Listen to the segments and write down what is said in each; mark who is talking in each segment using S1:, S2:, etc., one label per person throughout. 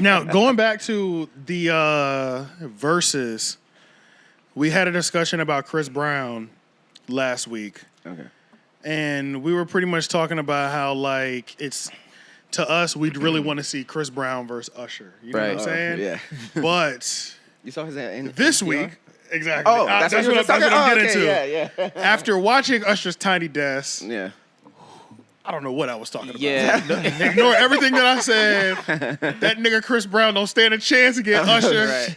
S1: Now, going back to the Verzuz, we had a discussion about Chris Brown last week.
S2: Okay.
S1: And we were pretty much talking about how, like, it's to us, we'd really want to see Chris Brown versus Usher. You know what I'm saying?
S2: Yeah.
S1: But
S2: You saw his
S1: this
S2: NPR?
S1: week, exactly.
S2: Oh, that's what
S1: what I'm getting to.
S2: Yeah.
S1: After watching Usher's Tiny Desk,
S2: Yeah.
S1: I don't know what I was talking about.
S3: Yeah.
S1: Ignore everything that I said. That nigga Chris Brown don't stand a chance against Usher.
S3: Right.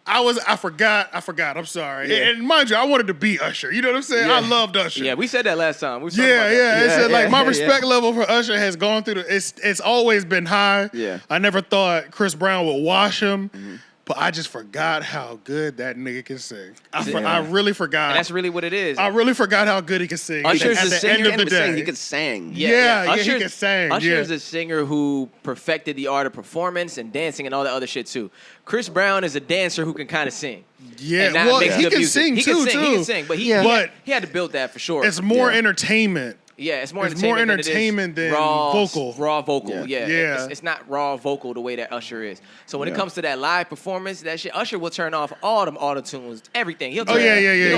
S1: I forgot. I'm sorry. Yeah. And mind you, I wanted to beat Usher. You know what I'm saying?
S2: Yeah.
S1: I loved Usher.
S3: Yeah, we said that last time. We
S1: Yeah. It said like my
S2: yeah.
S1: respect level for Usher has gone through it's always been high.
S2: Yeah.
S1: I never thought Chris Brown would wash him. Mm-hmm. But I just forgot how good that nigga can sing. I really forgot.
S3: And that's really what it is.
S1: I really forgot how good he can sing.
S3: Usher's
S1: at
S3: a
S1: the
S3: singer.
S1: end of the day.
S2: He could sing.
S1: Yeah, he can sing.
S3: Usher's a singer who perfected the art of performance and dancing and all that other shit too. Chris Brown is a dancer who can kind of sing.
S1: Yeah,
S3: and
S1: well,
S3: makes
S1: he
S3: good
S1: can
S3: music.
S1: sing
S3: He
S1: too.
S3: can sing, but he had to build that for sure.
S1: It's more
S2: Yeah.
S1: entertainment.
S3: Yeah, it's more
S1: It's more entertainment than vocal.
S3: Raw vocal,
S1: Yeah.
S3: It's not raw vocal the way that Usher is. So when it comes to that live performance, that shit, Usher will turn off all them auto tunes, everything. He'll turn, he'll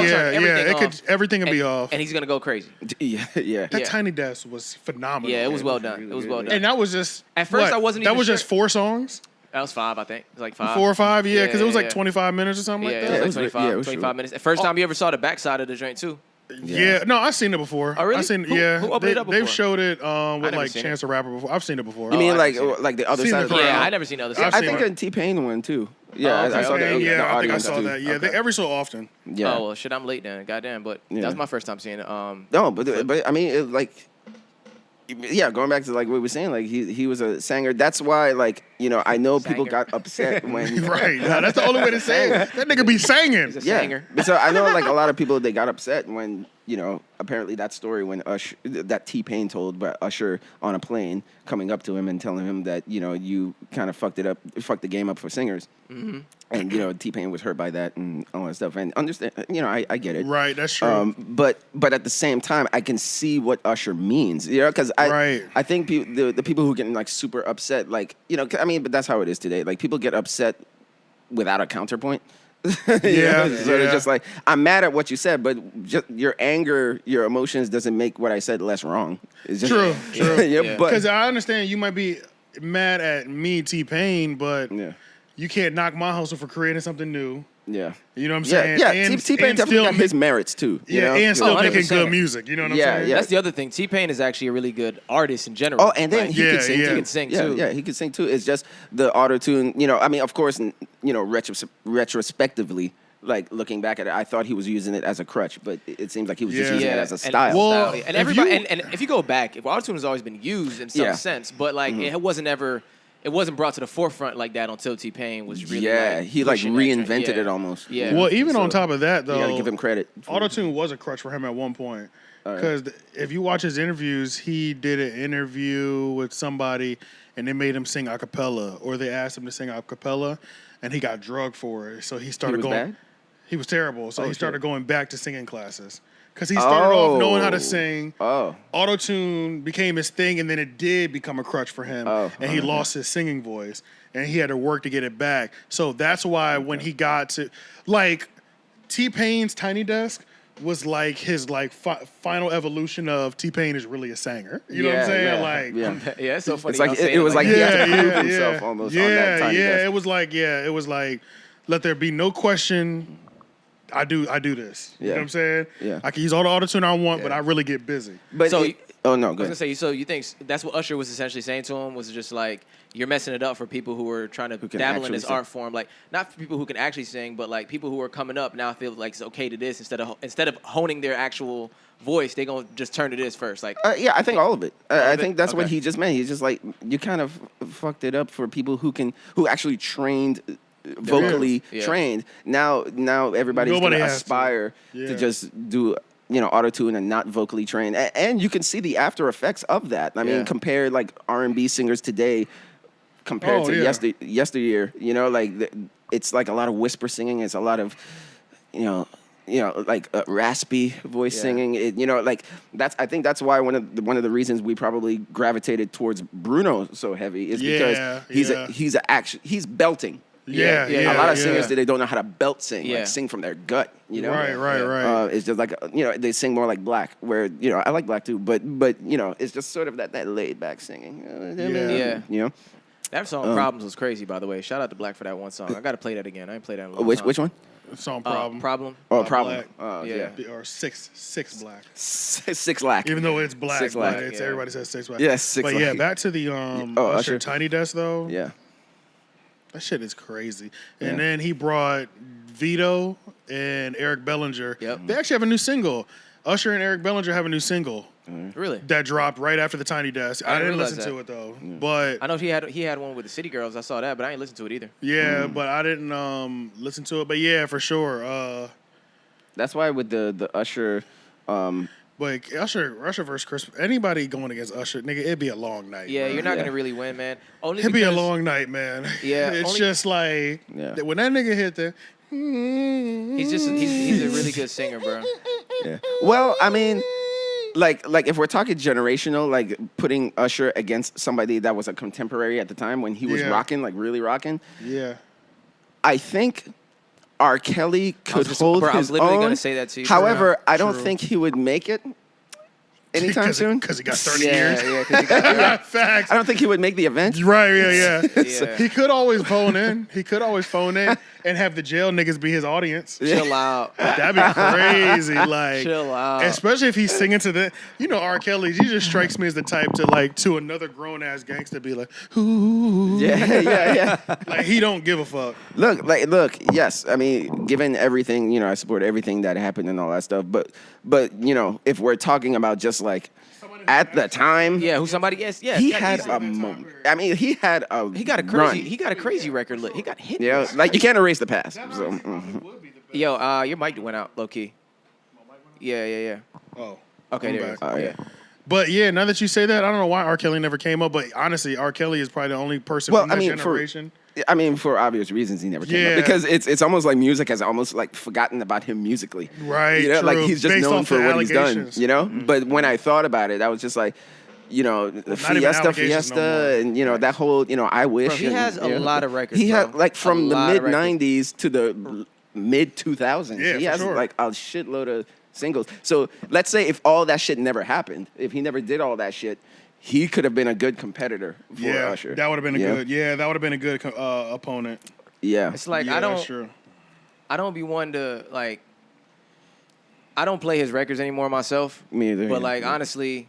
S3: turn everything off,
S1: everything can be off.
S3: and he's gonna go crazy.
S2: Yeah.
S1: That Tiny Desk was phenomenal.
S3: Yeah, it was well done. It was well done.
S1: And that was just
S3: At first, I wasn't
S1: That
S3: even
S1: was
S3: sure.
S1: just 4 songs.
S3: That was 5, I think. It was like 5.
S1: 4 or 5, yeah, because it was like
S3: yeah.
S1: 25 minutes or something
S3: Yeah,
S1: like that.
S3: it was like 25 minutes. The first time you ever saw the backside of the joint too.
S1: Yeah, no, I've seen it before.
S3: Oh, really?
S1: I've seen
S3: Who opened it up
S1: They've
S3: before?
S1: showed it with
S3: never
S1: like
S3: seen
S1: Chance the Rapper before. I've seen it before.
S2: You mean
S3: I
S2: like
S3: haven't
S2: the other
S1: Seen
S2: side
S1: the
S2: of the
S1: crowd.
S3: Yeah,
S2: crowd?
S3: I never seen the other side.
S2: I
S3: before.
S2: think a T-Pain one too. Yeah,
S3: okay,
S2: I saw
S3: okay.
S2: the
S1: Yeah, I think I
S2: audience
S1: saw
S2: too.
S1: that. Yeah,
S2: Okay.
S1: every so often.
S2: Yeah.
S3: Oh well, shit, I'm late then. Goddamn, but
S2: Yeah.
S3: that was my first time seeing it.
S2: No, but I mean, going back to like what we were saying, like he was a singer. That's why, like, you know, I know people
S3: Sanger.
S2: got upset when
S1: Right. Yeah, that's the only way to say it. That nigga be singing.
S3: He's a
S2: yeah.
S3: singer.
S2: So I know like a lot of people, they got upset when, you know, apparently that story when that T-Pain told about Usher on a plane coming up to him and telling him that, you know, you kind of fucked the game up for singers. Mm-hmm. And, you know, T-Pain was hurt by that and all that stuff. And understand, you know, I get it.
S1: Right, that's true.
S2: But at the same time, I can see what Usher means, you know, because I think the people who get like super upset, like, you know, I mean, but that's how it is today. Like people get upset without a counterpoint.
S1: Yeah,
S2: So it's just like, I'm mad at what you said, but just your anger, your emotions doesn't make what I said less wrong. It's just,
S1: True.
S2: yeah, but
S1: Because I understand you might be mad at me, T-Pain, but
S2: yeah,
S1: you can't knock my hustle for creating something new.
S2: yeah.
S1: You know what I'm
S2: Yeah,
S1: saying?
S2: yeah.
S1: And
S2: T-Pain
S1: and
S2: definitely
S1: still
S2: got his merits too. You know?
S1: and still
S3: Oh,
S1: making
S3: 100%.
S1: good music. You know what I'm
S2: Yeah,
S1: saying?
S2: yeah.
S3: That's the other thing. T-Pain is actually a really good artist in general.
S2: Oh, and then
S3: Like,
S2: he could sing.
S1: yeah.
S2: Too.
S1: He
S3: can sing,
S2: yeah,
S3: too.
S2: Yeah, he could sing too. It's just the auto tune. You know, I mean, of course, you know, retrospectively, like looking back at it, I thought he was using it as a crutch, but it seems like he was just
S1: Yeah.
S2: using it as a style.
S1: Well,
S3: and
S1: if
S3: everybody,
S1: you-
S3: and if you go back, if autotune has always been used in some
S2: Yeah.
S3: sense, but like it wasn't ever, it wasn't brought to the forefront like that until T-Pain was really
S2: he like
S3: pushing that joint.
S2: reinvented
S3: Yeah.
S2: it almost.
S3: Yeah.
S1: Well, even
S2: So,
S1: on top of that,
S2: you gotta
S1: though,
S2: give him credit.
S1: Autotune was a crutch for him at one point.
S2: right.
S1: Because if you watch his interviews, he did an interview with somebody and they made him sing a cappella, or they asked him to sing a cappella, and he got drugged for it. So he started
S2: was
S1: going.
S2: bad?
S1: He was terrible. So
S2: Oh,
S1: he started
S2: shit.
S1: going back to singing classes. Because he started off knowing how to sing.
S2: Oh,
S1: Autotune became his thing, and then it did become a crutch for him. And he lost his singing voice, and he had to work to get it back. So that's why when he got to, like, T-Pain's Tiny Desk was like his like final evolution of T-Pain is really a singer. You know what I'm saying? Like,
S3: Yeah, it's so funny.
S2: It's like
S3: y'all saying
S2: it was like he had to
S1: Yeah,
S2: prove
S1: yeah,
S2: himself
S1: yeah.
S2: almost. on that Tiny Desk.
S1: It was like, let there be no question. I do this. You know
S2: Yeah.
S1: what I'm saying?
S2: Yeah.
S1: I can use all the autotune I want, but
S2: Yeah.
S1: I really get busy.
S2: But
S3: So-
S2: oh no,
S3: I
S2: go
S3: was gonna
S2: ahead.
S3: say, so you think that's what Usher was essentially saying to him, was just like, you're messing it up for people who are trying to
S2: can
S3: dabble in
S2: actually
S3: this
S2: sing.
S3: art form, like not for people who can actually sing, but like people who are coming up now feel like it's okay to this instead of honing their actual voice, they gonna just turn to this first, like.
S2: Yeah, I think all of it. I
S3: of it?
S2: think that's what
S3: Okay.
S2: he just meant. He's just like, you kind of fucked it up for people who actually trained, vocally
S3: Yeah.
S2: trained. Now everybody's
S1: Nobody
S2: gonna
S1: has to.
S2: aspire
S1: Yeah.
S2: to just do, you know, auto-tune and not vocally trained. And you can see the after effects of that. I mean,
S3: Yeah.
S2: compare like R&B singers today compared
S1: Oh,
S2: to
S1: yeah.
S2: yesteryear. You know, like it's like a lot of whisper singing. It's a lot of, you know, like raspy voice singing. I think that's why one of the reasons we probably gravitated towards Bruno so heavy is because he's belting.
S1: Yeah.
S2: A lot of singers today don't know how to belt sing, like sing from their gut.
S1: Right.
S2: It's just like they sing more like Black, where I like Black too, but it's just sort of that laid back singing.
S3: That song Problems was crazy, by the way. Shout out to Black for that one song. I got to play that again. I ain't played that in a long time.
S2: Which one?
S1: Song Problem.
S3: Problem.
S2: Oh, Problem.
S1: Or six Black.
S2: 6 Lack.
S1: Even though it's Black,
S2: 6 Lack.
S1: Everybody says 6 Black.
S2: Yeah, 6
S1: But
S2: Lack.
S1: back to the Usher Tiny Desk though.
S2: Yeah.
S1: That shit is crazy. And then he brought Vito and Eric Bellinger.
S3: Yep.
S1: They actually have a new single. Usher and Eric Bellinger have a new single.
S3: Really?
S1: That dropped right after the Tiny Desk. I didn't listen to it though. But
S3: I know he had one with the City Girls. I saw that, but I ain't listened to it either.
S1: Yeah, but I didn't listen to it. But yeah, for sure.
S2: That's why with the Usher
S1: But Usher versus Chris, anybody going against Usher, nigga, it'd be a long night.
S3: Yeah,
S1: bro.
S3: you're not gonna really win, man.
S1: It'd be a long night, man.
S3: Yeah,
S1: it's just like when that nigga hit the.
S3: He's a really good singer, bro.
S2: Yeah. Well, I mean, like if we're talking generational, like putting Usher against somebody that was a contemporary at the time when he was rocking, like really rocking.
S1: Yeah.
S2: I think R. Kelly could hold his own.
S3: I was literally gonna say that to you.
S2: However, I don't think he would make it anytime soon.
S1: Because he got 30 years.
S3: Yeah, because he got
S1: Facts.
S2: I don't think he would make the event.
S1: Right, yeah.
S3: Yeah.
S1: He could always phone in. And have the jail niggas be his audience.
S3: Chill out.
S1: That'd be crazy. Like,
S3: Chill out.
S1: Especially if he's singing to the, R. Kelly. He just strikes me as the type to another grown ass gangster be like, ooh.
S2: Yeah.
S1: Like he don't give a fuck.
S2: Look. Yes, I mean, given everything, I support everything that happened and all that stuff. But if we're talking about just like at the time,
S3: who somebody? Yes,
S2: he had a moment. I mean, he got a
S3: crazy record. He got hit.
S2: Yeah, like you can't erase the past. So,
S3: Yo, your mic went out, low key. Yeah.
S1: Oh.
S3: Okay, there it is.
S2: Oh, yeah.
S1: But yeah, now that you say that, I don't know why R. Kelly never came up. But honestly, R. Kelly is probably the only person from that generation.
S2: For obvious reasons, he never came up because it's almost like music has almost like forgotten about him musically.
S1: Right.
S2: Like
S1: true.
S2: he's just
S1: Based
S2: known
S1: off
S2: for
S1: the
S2: what he's done.
S1: allegations.
S2: But when I thought about it, I was just like, Fiesta, and that whole I Wish.
S3: Bro, he has a lot of records.
S2: He had like from the mid
S3: '90s
S2: to the mid 2000s.
S1: Yeah,
S2: he has
S1: sure.
S2: like a shitload of singles. So let's say if all that shit never happened, if he never did all that shit, he could have been a good competitor for Usher.
S1: That would have been a good opponent.
S2: Yeah.
S3: It's like
S1: that's true.
S3: I don't be one to like. I don't play his records anymore myself.
S2: Me either.
S3: But like honestly,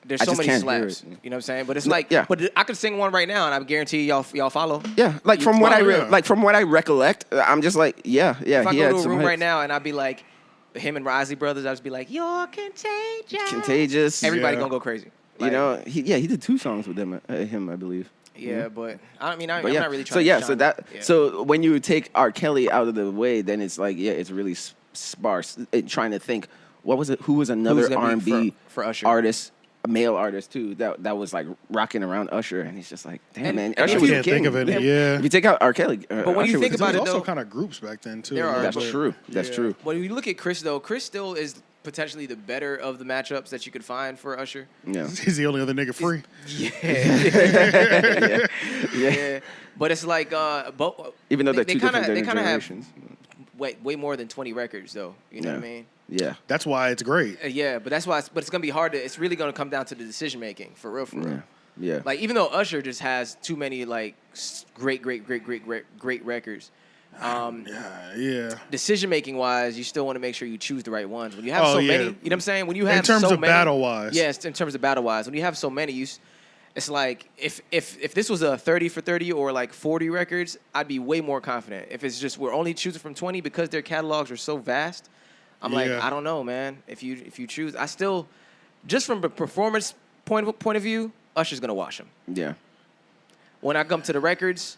S3: there's so many
S2: can't
S3: slaps.
S2: hear it.
S3: You know what I'm saying? But it's like,
S2: but
S3: I could sing one right now, and I guarantee y'all follow.
S2: Yeah, like from what I recollect, I'm just like, yeah.
S3: If I
S2: he
S3: go
S2: had
S3: to a
S2: some
S3: room
S2: hits.
S3: right now, and I'd be like, him and Risley Brothers, I'd just be like, you're contagious.
S2: Contagious.
S3: Everybody gonna go crazy. Like,
S2: he did 2 songs with him, I believe.
S3: Yeah, but I'm not really trying.
S2: So when you take R. Kelly out of the way, then it's like, it's really sparse. Trying to think, what was it? Who was another R&B
S3: for Usher
S2: artist? A male artist too that was like rocking around Usher, and he's just like, damn, man,
S1: I
S2: Usher was
S1: can't think of it.
S2: If you take out R. Kelly,
S3: but when you think about
S1: there
S3: it,
S1: was also
S3: though,
S1: kind of groups back then too.
S3: There are.
S2: That's true. That's true.
S3: When you look at Chris, though, Chris still is potentially the better of the matchups that you could find for Usher.
S2: Yeah,
S1: he's the only other nigga free.
S3: Yeah. But it's like,
S2: even though they're two different generations.
S3: Way more than 20 records, though. You know what I mean?
S2: Yeah.
S1: That's why it's great.
S3: But that's why. But it's gonna be hard to. It's really gonna come down to the decision making, for real.
S2: Yeah.
S3: Like even though Usher just has too many like great records. Decision making wise, you still want to make sure you choose the right ones. When you have many, you know what I'm saying? When you have
S1: in terms
S3: so
S1: of
S3: many,
S1: battle wise.
S3: Yes, in terms of battle wise. When you have so many, it's like if this was a 30 for 30 or like 40 records, I'd be way more confident. If it's just we're only choosing from 20 because their catalogs are so vast, I'm like, I don't know, man. If you choose, I still, just from a performance point of view, Usher's gonna wash him.
S2: Yeah.
S3: When I come to the records,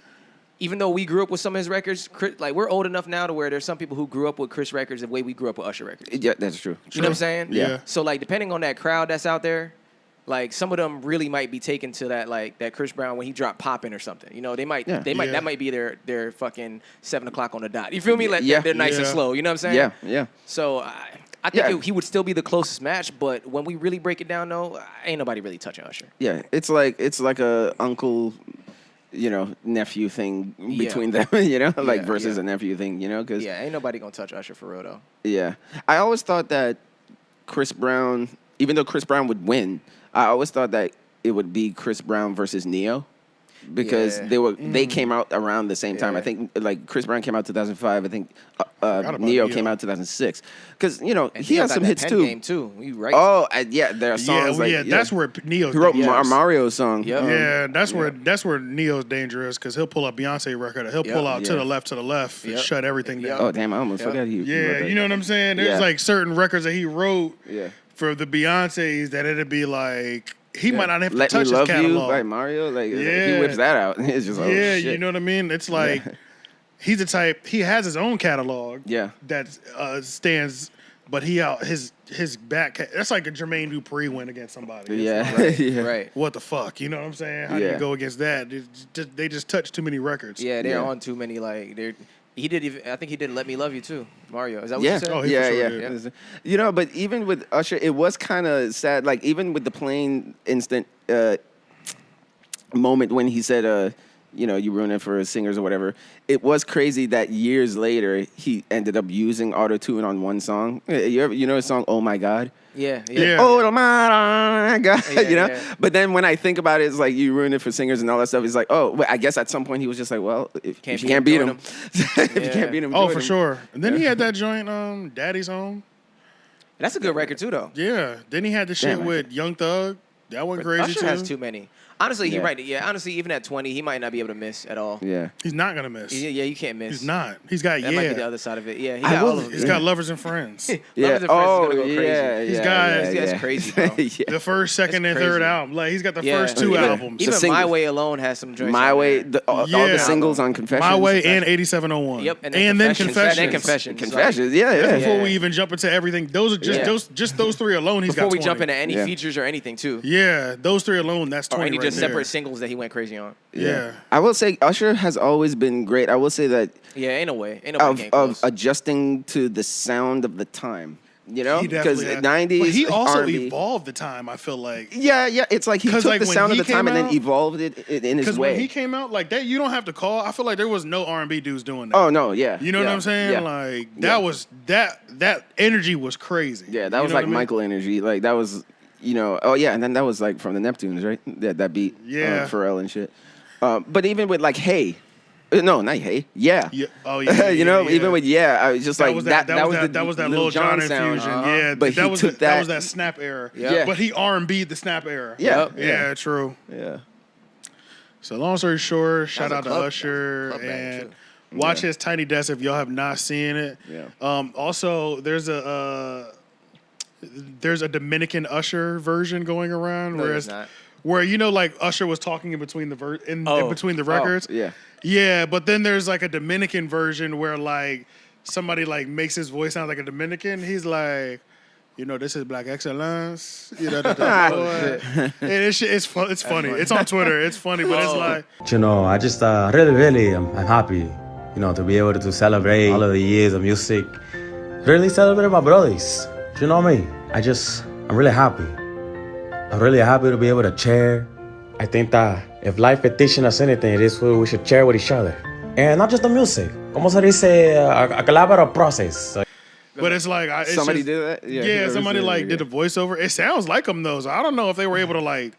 S3: even though we grew up with some of his records, like we're old enough now to where there's some people who grew up with Chris records the way we grew up with Usher records.
S2: Yeah, that's true.
S3: You know what I'm saying?
S2: Yeah.
S3: So like depending on that crowd that's out there, Like some of them really might be taken to that Chris Brown when he dropped Poppin' or something. You know, they might that might be their fucking 7 o'clock on the dot. You feel me? Like they're nice and slow. You know what I'm saying?
S2: Yeah.
S3: So I think he would still be the closest match, but when we really break it down, though, ain't nobody really touching Usher.
S2: Yeah, it's like a uncle, nephew thing between them, like versus a nephew thing, because
S3: ain't nobody gonna touch Usher for real though.
S2: Yeah, I always thought that Chris Brown, even though Chris Brown would win, I always thought that it would be Chris Brown versus Neo. Because they came out around the same time. I think like Chris Brown came out 2005. I think Neo came out 2006. Because he has some hits too.
S3: Game too. You right?
S2: Oh there are songs
S1: that's where Neo.
S2: He wrote Mario's song.
S1: Yeah, that's where Neo's dangerous because he'll pull a Beyonce record. He'll pull out to the left, and shut everything down.
S2: Oh damn! I almost forgot he.
S1: Yeah, you know what I'm saying? There's like certain records that he wrote for the Beyonces that it'd be like. He might not have to touch his catalog.
S2: Let Me Love You by Mario. Like, if he whips that out, it's just shit.
S1: You know what I mean? It's like he's the type. He has his own catalog.
S2: Yeah,
S1: that stands, but his back. That's like a Jermaine Dupri win against somebody.
S3: Right.
S1: What the fuck? You know what I'm saying? How do you go against that? They just touch too many records.
S3: Yeah, they're on too many. Like they're. I think he did "Let Me Love You" too, Mario. Is that what you said?
S1: Oh,
S2: yeah. But even with Usher, it was kind of sad. Like even with the plain instant moment when he said, you ruin it for singers or whatever. It was crazy that years later he ended up using auto-tune on one song. You know the song "Oh My God"?
S3: Yeah.
S2: Oh my God, But then when I think about it, it's like you ruin it for singers and all that stuff. It's like, I guess at some point he was just like, well, if you can't beat him, if you can't beat him,
S1: oh for sure. And then he had that joint, Daddy's Home.
S3: That's a good record too, though.
S1: Yeah. Then he had the shit with Young Thug. That went crazy
S3: Usher
S1: too.
S3: has too many. Honestly, you're right. Yeah, honestly, even at 20, he might not be able to miss at all.
S2: Yeah.
S1: He's not going to miss.
S3: Yeah, you can't miss.
S1: He's not. He's got,
S3: That might be the other side of it. Yeah, he got all of them.
S1: He's got Lovers and Friends.
S3: Lovers and Friends is going to go crazy.
S2: Yeah,
S1: he's got...
S3: This guy's crazy, bro.
S1: The first, second, and third album. Like, he's got the first two albums.
S3: Even My Way alone has some joints.
S2: My Way, all the singles on Confessions.
S1: My Way and 8701.
S3: Yep.
S1: And then Confessions.
S2: Confessions, yeah.
S1: Before we even jump into everything, those are just those three alone, he's got 20.
S3: Before we jump into any features or anything, too.
S1: Yeah, those three alone, that's 20
S3: or any
S1: right
S3: just
S1: there.
S3: separate singles that he went crazy on.
S1: Yeah.
S2: I will say Usher has always been great. I will say that.
S3: Yeah, ain't no way.
S2: Of adjusting to the sound of the time. Because 90s.
S1: But he also
S2: R&B,
S1: evolved the time, I feel like.
S2: Yeah. It's like he took the sound of the time and then evolved it in his way.
S1: Because when he came out, like that, you don't have to call. I feel like there was no R&B dudes doing that.
S2: Oh, no, yeah.
S1: You know what I'm saying?
S2: Yeah.
S1: Like, that was, that energy was crazy.
S2: Yeah, that was like Michael energy. Like, that was, and then that was like from the Neptunes, right? That beat.
S1: Yeah.
S2: Pharrell and shit. But even with like Hey. No, not Hey. Yeah.
S1: Oh yeah.
S2: Even with I was just
S1: that
S2: like
S1: was
S2: that
S1: was that Lil Jon infusion. Yeah,
S2: but
S1: that
S2: was
S1: that snap era.
S2: Yeah.
S1: But he R&B'd the snap era.
S2: Yeah.
S1: Yeah, true.
S2: Yeah.
S1: So long story short, shout out to Usher
S3: club
S1: and watch his Tiny Desk if y'all have not seen it.
S2: Yeah.
S1: Also, there's a Dominican Usher version going around where like Usher was talking in between the in between the records.
S2: Yeah.
S1: Yeah, but then there's like a Dominican version where like somebody like makes his voice sound like a Dominican. He's like, this is Black Excellence. It's funny. It's on Twitter. It's funny, but it's like.
S4: I just really I'm happy, to be able to celebrate all of the years of music. Really celebrate my brothers. You know what I mean? I'm really happy. I'm really happy to be able to share. I think that if life is teaching us anything, it is what we should share with each other. And not just the music. Como se dice, a collaborative process.
S1: But it's like...
S2: somebody did that?
S1: Yeah, somebody did a voiceover. It sounds like him, though. So I don't know if they were able to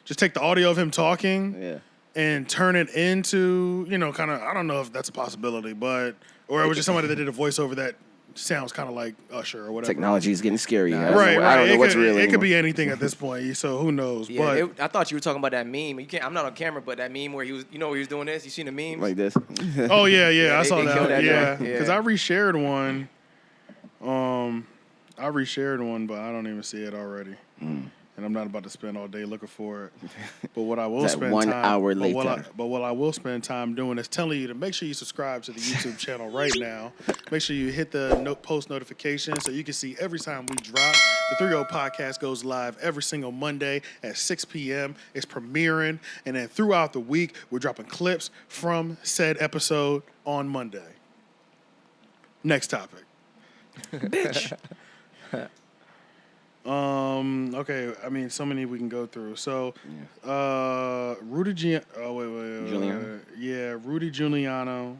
S1: just take the audio of him talking and turn it into, kind of... I don't know if that's a possibility, but... Or it was just somebody that did a voiceover that sounds kind of like Usher or whatever.
S2: Technology is getting scary.
S1: Right.
S2: I don't know what's real.
S1: It could be anything at this point, so who knows?
S3: Yeah, I thought you were talking about that meme. I'm not on camera, but that meme where he was, where he was doing this. You seen the memes?
S2: Like this?
S1: Oh yeah, I saw that.
S3: Yeah,
S1: because I reshared one. I reshared one, but I don't even see it already. And I'm not about to spend all day looking for it. But what I will spend
S2: 1
S1: time,
S2: hour later.
S1: But what I will spend time doing is telling you to make sure you subscribe to the YouTube channel right now. Make sure you hit the post notification so you can see every time we drop The 3-0 podcast goes live every single Monday at 6 p.m. It's premiering, and then throughout the week, we're dropping clips from said episode on Monday. Next topic.
S2: Bitch.
S1: Okay, I mean, so many we can go through. So, Rudy Giuliano.
S2: Giuliano.
S1: Yeah, Rudy Giuliano.